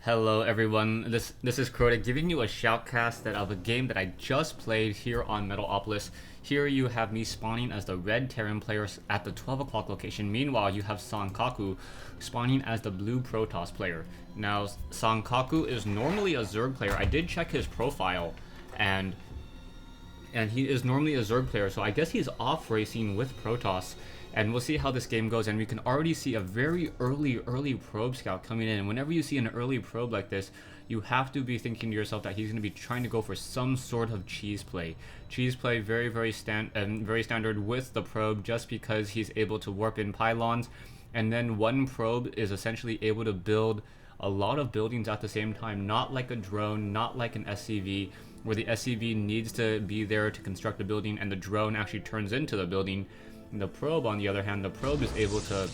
Hello everyone, this is Crota giving you a shoutcast of a game that I just played here on Metalopolis. Here you have me spawning as the red Terran player at the 12 o'clock location. Meanwhile, you have Sankaku spawning as the blue Protoss player. Now, Sankaku is normally a Zerg player. I did check his profile, and he is normally a Zerg player, so I guess he's off racing with Protoss. And we'll see how this game goes, and we can already see a very early probe scout coming in. And whenever you see an early probe like this, you have to be thinking to yourself that he's going to be trying to go for some sort of cheese play. Cheese play, very standard with the probe, just because he's able to warp in pylons, and then one probe is essentially able to build a lot of buildings at the same time, not like a drone, not like an SCV, where the SCV needs to be there to construct a building and the drone actually turns into the building. The probe, on the other hand, the probe is able to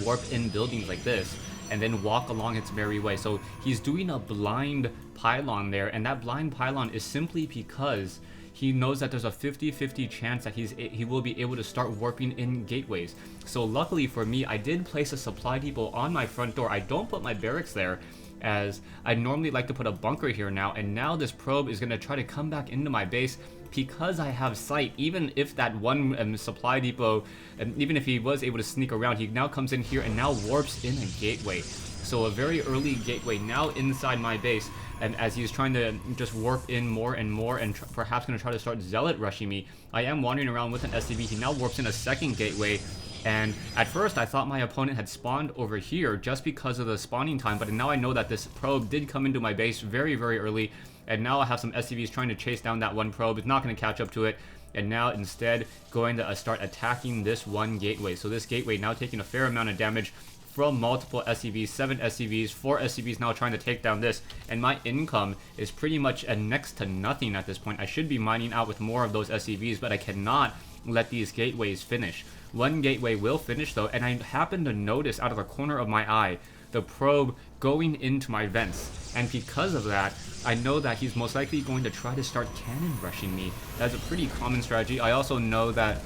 warp in buildings like this and then walk along its merry way. So he's doing a blind pylon there, and that blind pylon is simply because he knows that there's a 50-50 chance that he will be able to start warping in gateways. So luckily for me, I did place a supply depot on my front door. I don't put my barracks there, as I normally like to put a bunker here now, and now this probe is going to try to come back into my base because I have sight. Even if that one supply depot, even if he was able to sneak around, he now comes in here and now warps in a gateway. So a very early gateway now inside my base, and as he's trying to just warp in more and more, and perhaps going to try to start zealot rushing me, I am wandering around with an SCV. He now warps in a second gateway. And at first I thought my opponent had spawned over here just because of the spawning time, but now I know that this probe did come into my base very early, and now I have some SCVs trying to chase down that one probe. It's not going to catch up to it, and now instead going to start attacking this one gateway. So this gateway now taking a fair amount of damage from multiple SCVs, 7 SCVs, 4 SCVs now trying to take down this, and my income is pretty much next to nothing at this point. I should be mining out with more of those SCVs, but I cannot let these gateways finish. One gateway will finish though, and I happen to notice out of the corner of my eye the probe going into my vents, and because of that, I know that he's most likely going to try to start cannon rushing me. That's a pretty common strategy. I also know that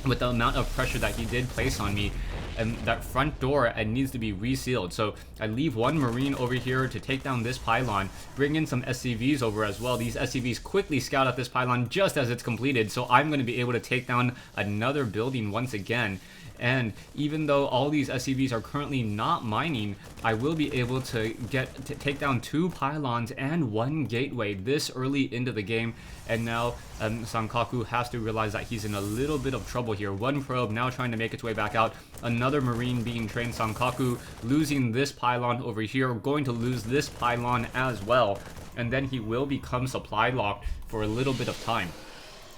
with the amount of pressure that he did place on me, and that front door needs to be resealed. So I leave one Marine over here to take down this pylon, bring in some SCVs over as well. These SCVs quickly scout out this pylon just as it's completed, so I'm going to be able to take down another building once again. And even though all these SCVs are currently not mining, I will be able to take down 2 pylons and 1 gateway this early into the game. And now Sankaku has to realize that he's in a little bit of trouble here. One probe now trying to make its way back out. Another Marine being trained. Sankaku losing this pylon over here, going to lose this pylon as well. And then he will become supply locked for a little bit of time.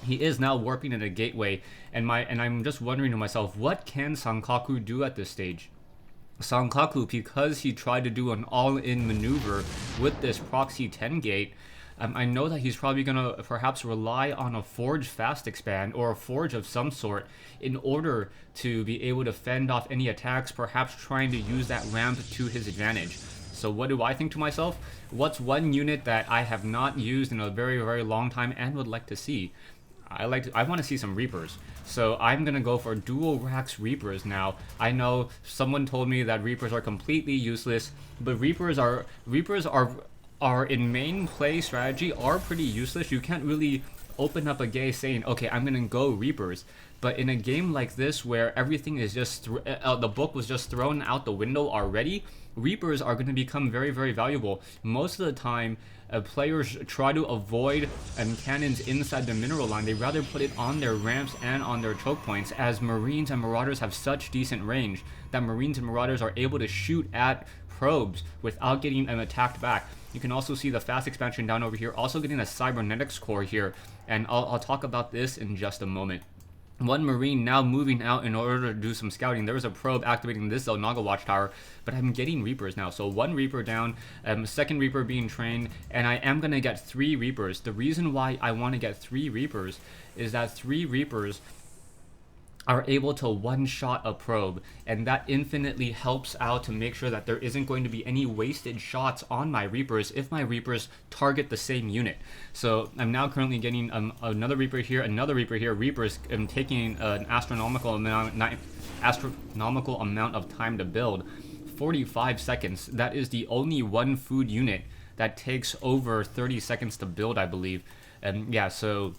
He is now warping in a gateway, and I'm just wondering to myself, what can Sankaku do at this stage? Sankaku, because he tried to do an all-in maneuver with this proxy 10 gate, I know that he's probably going to perhaps rely on a forge fast expand or a forge of some sort in order to be able to fend off any attacks, perhaps trying to use that ramp to his advantage. So what do I think to myself? What's one unit that I have not used in a very long time and would like to see? I want to see some Reapers. So I'm going to go for dual racks Reapers now. I know someone told me that Reapers are completely useless, but Reapers are in main play strategy are pretty useless. You can't really open up a game saying, okay, I'm going to go Reapers. But in a game like this where everything is just the book was just thrown out the window already, Reapers are going to become very valuable. Most of the time, players try to avoid cannons inside the mineral line. They rather put it on their ramps and on their choke points, as Marines and Marauders have such decent range that Marines and Marauders are able to shoot at probes without getting attacked back. You can also see the fast expansion down over here, also getting a cybernetics core here, and I'll talk about this in just a moment. One Marine now moving out in order to do some scouting. There was a probe activating this Zelnaga watchtower, but I'm getting Reapers now. So 1 Reaper down, second Reaper being trained, and I am going to get 3 Reapers. The reason why I want to get 3 Reapers is that 3 Reapers are able to one-shot a probe, and that infinitely helps out to make sure that there isn't going to be any wasted shots on my Reapers if my Reapers target the same unit. So I'm now currently getting another Reaper here, Reapers taking an astronomical amount of time to build. 45 seconds. That is the only one food unit that takes over 30 seconds to build, I believe. And yeah, so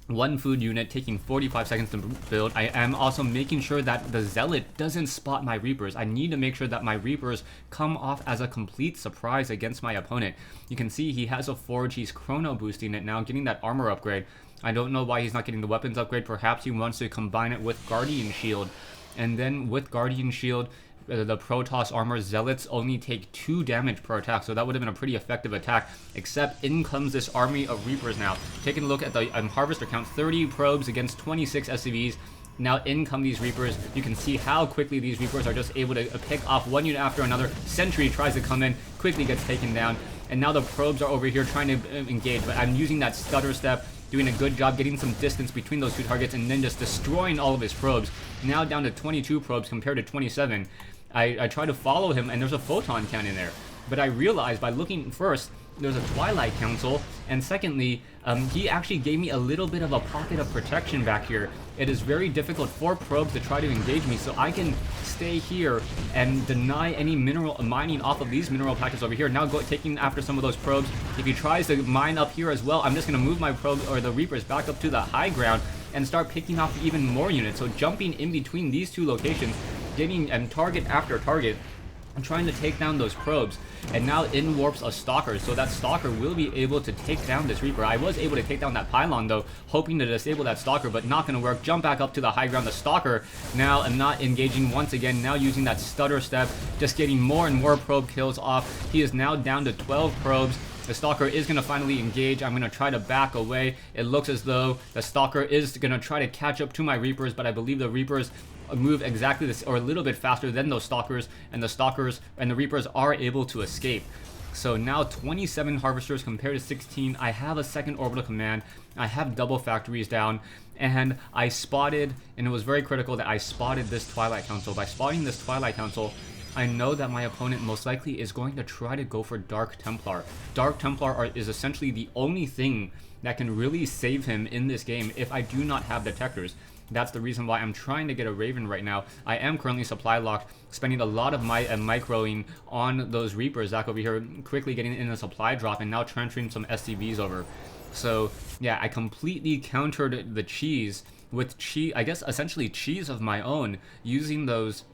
one food unit taking 45 seconds to build. I am also making sure that the Zealot doesn't spot my Reapers. I need to make sure that my Reapers come off as a complete surprise against my opponent. You can see he has a Forge. He's chrono boosting it now, getting that armor upgrade. I don't know why he's not getting the weapons upgrade. Perhaps he wants to combine it with Guardian Shield. And then with Guardian Shield, the Protoss armor Zealots only take 2 damage per attack, so that would have been a pretty effective attack, except in comes this army of Reapers now. Taking a look at the harvester count, 30 probes against 26 SCVs. Now in come these Reapers. You can see how quickly these Reapers are just able to pick off one unit after another. Sentry tries to come in, quickly gets taken down, and now the probes are over here trying to engage, but I'm using that stutter step, doing a good job getting some distance between those 2 targets, and then just destroying all of his probes. Now down to 22 probes compared to 27. I try to follow him, and there's a photon cannon there. But I realized by looking first, there's a Twilight Council, and secondly, he actually gave me a little bit of a pocket of protection back here. It is very difficult for probes to try to engage me, so I can stay here and deny any mineral mining off of these mineral patches over here. Now taking after some of those probes. If he tries to mine up here as well, I'm just going to move my probes or the Reapers back up to the high ground and start picking off even more units. So jumping in between these 2 locations, getting target after target, and trying to take down those probes. And now in warps a Stalker, so that Stalker will be able to take down this Reaper. I was able to take down that Pylon though, hoping to disable that Stalker, but not going to work. Jump back up to the high ground. The Stalker now am not engaging once again, now using that stutter step, just getting more and more probe kills off. He is now down to 12 probes. The Stalker is going to finally engage. I'm going to try to back away. It looks as though the Stalker is going to try to catch up to my Reapers, but I believe the Reapers move exactly this or a little bit faster than those Stalkers, and the Reapers are able to escape. So now 27 harvesters compared to 16. I have a second orbital command. I have double factories down, and I spotted, and it was very critical that I spotted this Twilight Council. By spotting this Twilight Council, I know that my opponent most likely is going to try to go for Dark Templar. Dark Templar is essentially the only thing that can really save him in this game if I do not have detectors. That's the reason why I'm trying to get a Raven right now. I am currently supply locked, spending a lot of my microing on those Reapers. Zach over here quickly getting in a supply drop and now transferring some SCVs over. So yeah, I completely countered the cheese with cheese, I guess essentially cheese of my own, using those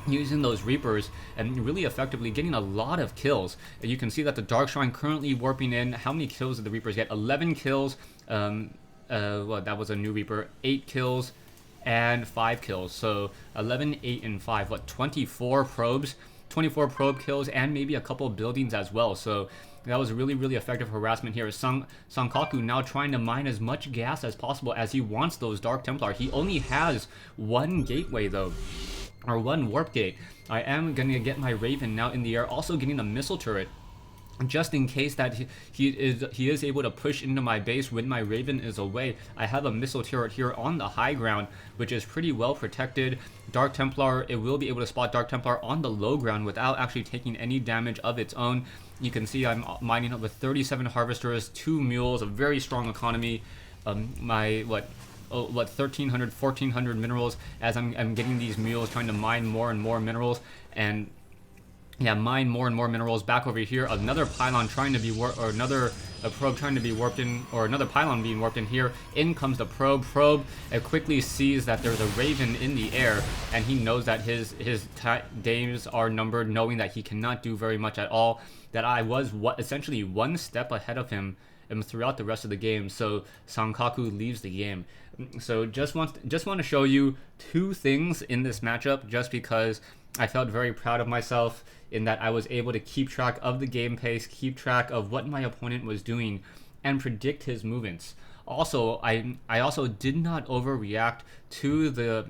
Reapers and really effectively getting a lot of kills. And you can see that the Dark Shrine currently warping in. How many kills did the Reapers get? 11 kills. Well, that was a new Reaper. 8 kills and 5 kills. So 11, 8, and 5. What, 24 probes? 24 probe kills and maybe a couple buildings as well. So that was really, really effective harassment here. Sankaku now trying to mine as much gas as possible as he wants those Dark Templar. He only has 1 gateway though, or 1 warp gate. I am going to get my Raven now in the air, also getting a missile turret, just in case that he is able to push into my base when my Raven is away. I have a missile turret here on the high ground, which is pretty well protected. Dark Templar, it will be able to spot Dark Templar on the low ground without actually taking any damage of its own. You can see I'm mining up with 37 harvesters, 2 mules, a very strong economy. My 1,300, 1,400 minerals as I'm getting these mules, trying to mine more and more minerals, and yeah, mine more and more minerals. Back over here, another pylon trying to be another probe trying to be warped in, or another pylon being warped in here. In comes the probe. It quickly sees that there's a Raven in the air, and he knows that his days are numbered, knowing that he cannot do very much at all. That I was essentially 1 step ahead of him throughout the rest of the game. So Sankaku leaves the game. So just want to show you 2 things in this matchup, just because I felt very proud of myself in that I was able to keep track of the game pace, keep track of what my opponent was doing, and predict his movements. Also, I also did not overreact to the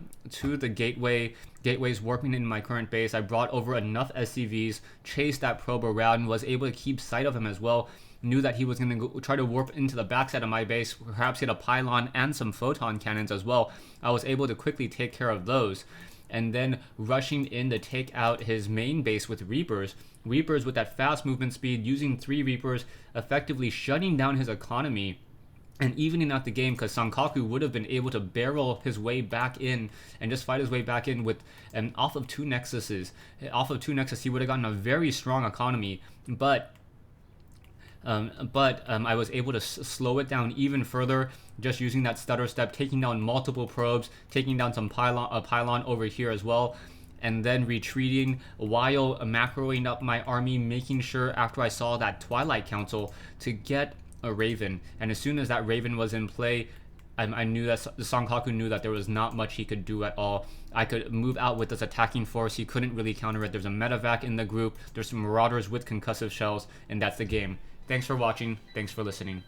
gateways warping in my current base. I brought over enough SCVs, chased that probe around, was able to keep sight of him as well. Knew that he was going to try to warp into the backside of my base, perhaps hit a pylon and some photon cannons as well. I was able to quickly take care of those, and then rushing in to take out his main base with Reapers with that fast movement speed, using 3 Reapers, effectively shutting down his economy and evening out the game, because Sankaku would have been able to barrel his way back in and just fight his way back in with off of 2 Nexuses. Off of 2 Nexus, he would have gotten a very strong economy, but I was able to slow it down even further, just using that stutter step, taking down multiple probes, taking down some pylon over here as well, and then retreating while macroing up my army, making sure after I saw that Twilight Council to get a Raven. And as soon as that Raven was in play, I knew that the Sankaku knew that there was not much he could do at all. I could move out with this attacking force. He couldn't really counter it. There's a medevac in the group. There's some marauders with concussive shells, and that's the game. Thanks for watching. Thanks for listening.